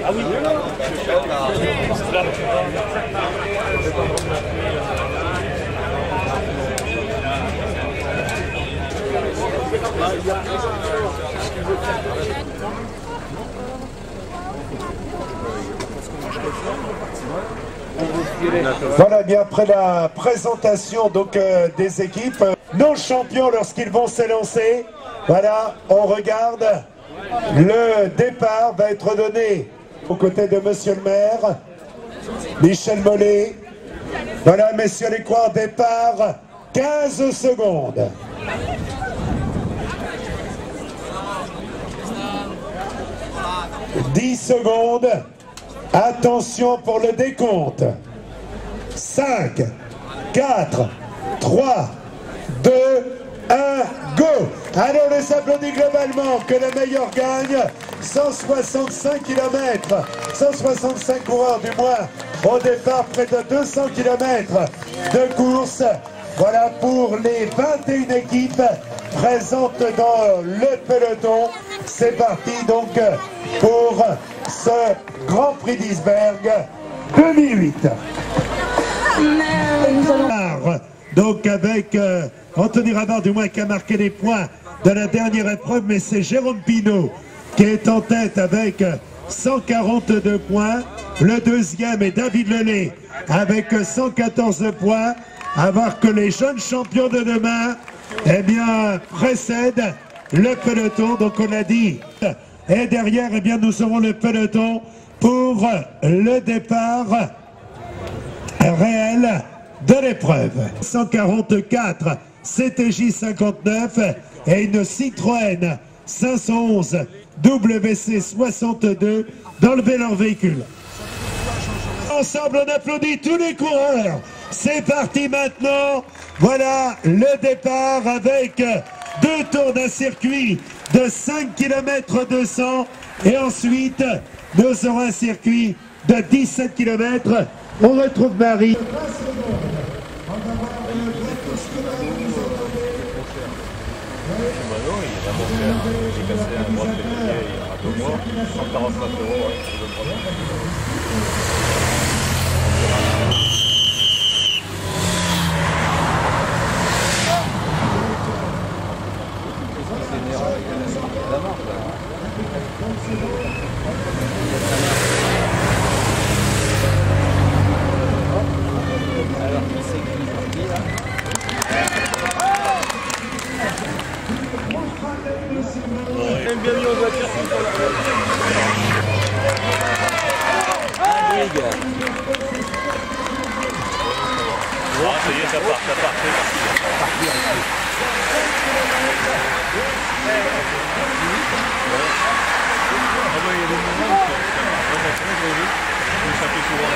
Ah oui. Voilà, bien après la présentation donc des équipes, nos champions lorsqu'ils vont s'élancer, voilà, on regarde, le départ va être donné aux côtés de Monsieur le maire, Michel Mollet. Voilà, messieurs les coureurs, départ, 15 secondes. « 10 secondes. Attention pour le décompte. 5, 4, 3, 2, 1, go! Allez, on les applaudit globalement, que le meilleur gagne. 165 km, 165 coureurs du moins. Au départ, près de 200 km de course. Voilà pour les 21 équipes présentes dans le peloton. C'est parti donc pour ce Grand Prix d'Isberg 2008. Donc avec Anthony Ravard du moins qui a marqué les points de la dernière épreuve, mais c'est Jérôme Pinault qui est en tête avec 142 points. Le deuxième est David Lelay avec 114 points. À voir que les jeunes champions de demain eh bien, précèdent le peloton, donc on l'a dit. Et derrière, eh bien, nous aurons le peloton pour le départ réel de l'épreuve. 144 CTJ 59 et une Citroën 511 WC 62 d'enlever leur véhicule. Ensemble, on applaudit tous les coureurs. C'est parti maintenant. Voilà le départ avec 2 tours d'un circuit de 5 km 200 et ensuite nous aurons un circuit de 17 km. On retrouve Marie. J'ai cassé un bras de pied il y a 2 mois, 149 €, c'est le problème. J'aime bien mis en voiture tout le temps. Bon, ça y est, ça part, c'est parti. Ah ben, il y a des moments où ça fait souvent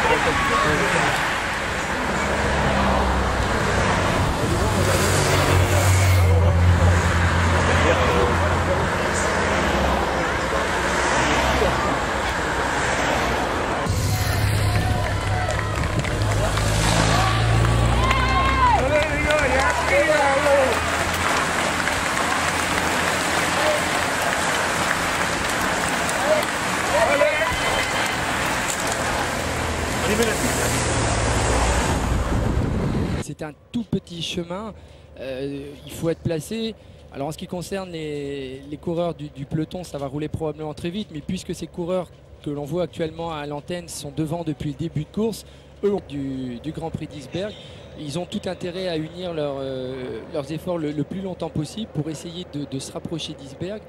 C'est un tout petit chemin, il faut être placé. Alors en ce qui concerne les coureurs du peloton, ça va rouler probablement très vite, mais puisque ces coureurs que l'on voit actuellement à l'antenne sont devant depuis le début de course, eux du Grand Prix d'Isberg, ils ont tout intérêt à unir leurs efforts le plus longtemps possible pour essayer de se rapprocher d'Isberg.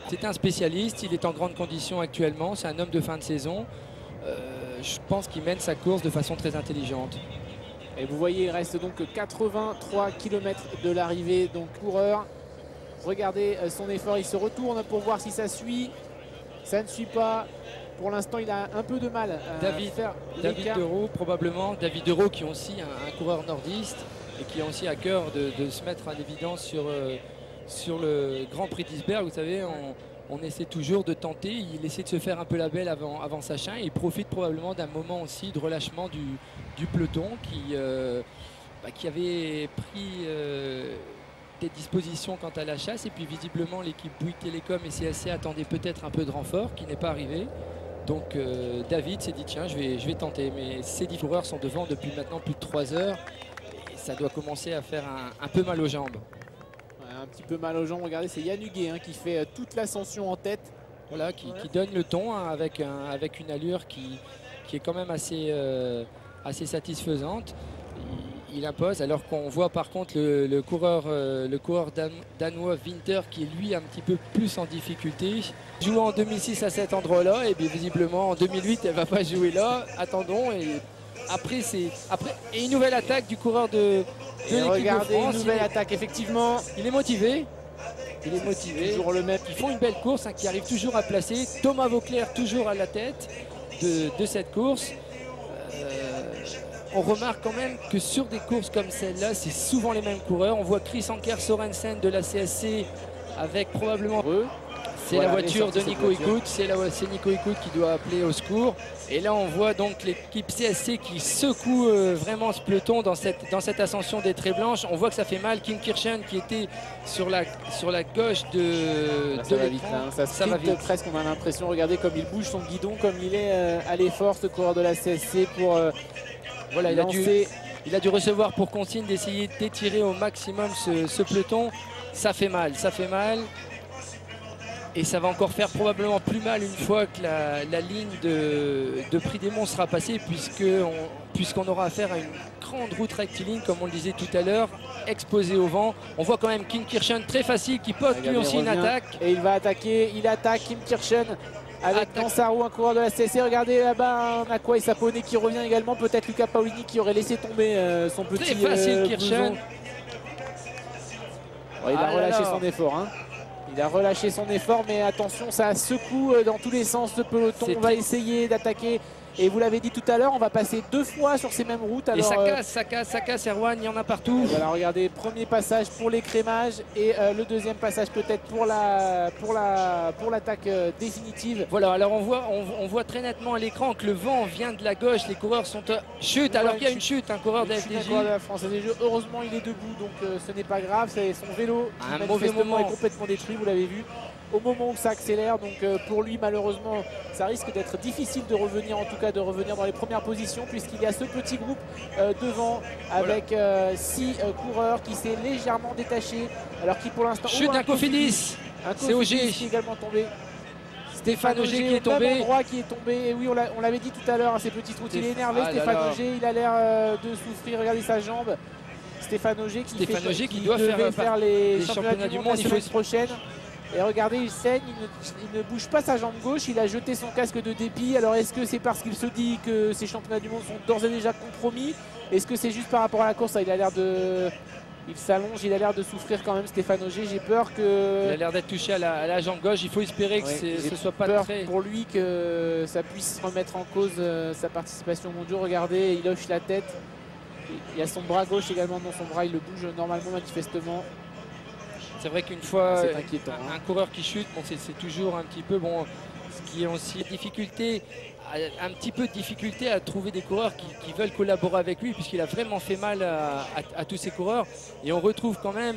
C'est un spécialiste, il est en grande condition actuellement, c'est un homme de fin de saison. Je pense qu'il mène sa course de façon très intelligente. Et vous voyez, il reste donc 83 km de l'arrivée. Donc coureur, regardez son effort, il se retourne pour voir si ça suit. Ça ne suit pas. Pour l'instant, il a un peu de mal à faire David Deroux, probablement. David Deroux qui est aussi un coureur nordiste et qui a aussi à cœur de se mettre en évidence sur le Grand Prix d'Isberg. Vous savez, on essaie toujours de tenter. Il essaie de se faire un peu la belle avant Sachin. Et il profite probablement d'un moment aussi de relâchement du peloton qui avait pris des dispositions quant à la chasse. Et puis visiblement, l'équipe Bouygues Télécom et CSC attendaient peut-être un peu de renfort qui n'est pas arrivé. Donc David s'est dit tiens, je vais tenter. Mais ces 10 coureurs sont devant depuis maintenant plus de 3 heures. Et ça doit commencer à faire un peu mal aux jambes. Ouais, un petit peu mal aux jambes. Regardez, c'est Yann Huguet qui fait toute l'ascension en tête. Voilà, qui donne le ton hein, avec une allure qui est quand même assez satisfaisante. Il impose, alors qu'on voit par contre le coureur danois Winter qui est lui un petit peu plus en difficulté. Joue en 2006 à cet endroit-là et bien visiblement en 2008 elle ne va pas jouer là. Attendons et après une nouvelle attaque du coureur de l'équipe de regardez, France. Une nouvelle attaque effectivement. Il est motivé. Il est motivé. Toujours le même. Ils font une belle course hein, qui arrive toujours à placer. Thomas Vauclair toujours à la tête de cette course. On remarque quand même que sur des courses comme celle-là, c'est souvent les mêmes coureurs. On voit Chris Anker Sorensen de la CSC avec probablement... C'est voilà, la voiture de Nico Hikout. C'est Nico Hikout qui doit appeler au secours. Et là, on voit donc l'équipe CSC qui secoue vraiment ce peloton dans cette ascension des Traits Blanches. On voit que ça fait mal. Kim Kirchen qui était sur la gauche de l'écran. Ça va vite presque, on a l'impression. Regardez comme il bouge son guidon, comme il est à l'effort, ce coureur de la CSC pour... Voilà, il a dû recevoir pour consigne d'essayer d'étirer au maximum ce peloton. Ça fait mal. Et ça va encore faire probablement plus mal une fois que la ligne de Prix des Monts sera passée, puisqu'on aura affaire à une grande route rectiligne, comme on le disait tout à l'heure, exposée au vent. On voit quand même Kim Kirchen très facile qui poste lui aussi une attaque. Et il va attaquer, il attaque Kim Kirchen. Avec dans sa roue un coureur de la CSC, regardez là-bas, on a quoi, Sapone qui revient également, peut-être Luca Paolini qui aurait laissé tomber son petit très facile Kirchen. Il a relâché son effort. Hein. Il a relâché son effort, mais attention, ça secoue dans tous les sens ce peloton. On va essayer d'attaquer. Et vous l'avez dit tout à l'heure, on va passer 2 fois sur ces mêmes routes. Alors, et ça casse, Erwan, il y en a partout. Voilà, regardez, premier passage pour l'écrémage et le deuxième passage peut-être pour l'attaque définitive. Voilà, alors on voit très nettement à l'écran que le vent vient de la gauche, les coureurs sont chute, alors qu'il y a une chute, un coureur de la FDJ. De la Française des Jeux. Heureusement, il est debout, donc ce n'est pas grave. C'est son vélo qui un mauvais moment est complètement détruit, vous l'avez vu. Au moment où ça accélère, donc pour lui malheureusement ça risque d'être difficile de revenir, en tout cas de revenir dans les premières positions, puisqu'il y a ce petit groupe devant avec 6 coureurs qui s'est légèrement détaché, alors qui pour l'instant... Chute d'un Cofidis, c'est Auger qui est également tombé. Stéphane Auger qui est tombé. Même endroit qui est tombé, et oui on l'avait dit tout à l'heure, hein, ces petites routes, il est énervé Stéphane Auger, il a l'air de souffrir, regardez sa jambe. Stéphane Auger qui doit faire les championnats du monde la semaine prochaine. Et regardez, il saigne, il ne bouge pas sa jambe gauche, il a jeté son casque de dépit. Alors est-ce que c'est parce qu'il se dit que ces championnats du monde sont d'ores et déjà compromis? Est-ce que c'est juste par rapport à la course? Il s'allonge, il a l'air de souffrir quand même Stéphane Auger. J'ai peur que... Il a l'air d'être touché à la jambe gauche, il faut espérer que ce soit pas très... pour lui que ça puisse remettre en cause sa participation au mondial. Regardez, il hoche la tête. Il y a son bras gauche également dans son bras, il le bouge normalement manifestement. C'est vrai qu'une fois un coureur qui chute, bon, c'est toujours un petit peu bon, ce qui est aussi un petit peu de difficulté à trouver des coureurs qui veulent collaborer avec lui, puisqu'il a vraiment fait mal à tous ces coureurs. Et on retrouve quand même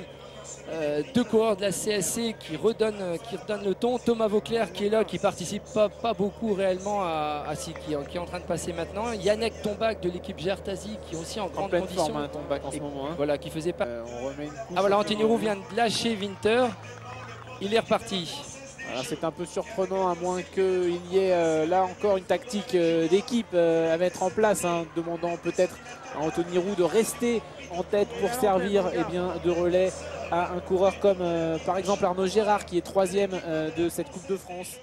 2 coureurs de la CSC qui redonnent le ton. Thomas Vauclair qui est là, qui participe pas beaucoup réellement qui est en train de passer maintenant. Yannick Tombac de l'équipe Gertasi qui est aussi en grande condition. Forme, Tombac en ce moment. Hein. Voilà, qui faisait pas. On remet une voilà, Anthony Roux vient de lâcher Winter. Il est reparti. C'est un peu surprenant, à moins qu'il y ait là encore une tactique d'équipe à mettre en place, hein, demandant peut-être à Anthony Roux de rester en tête pour servir de relais à un coureur comme par exemple Arnaud Gérard qui est 3e de cette Coupe de France.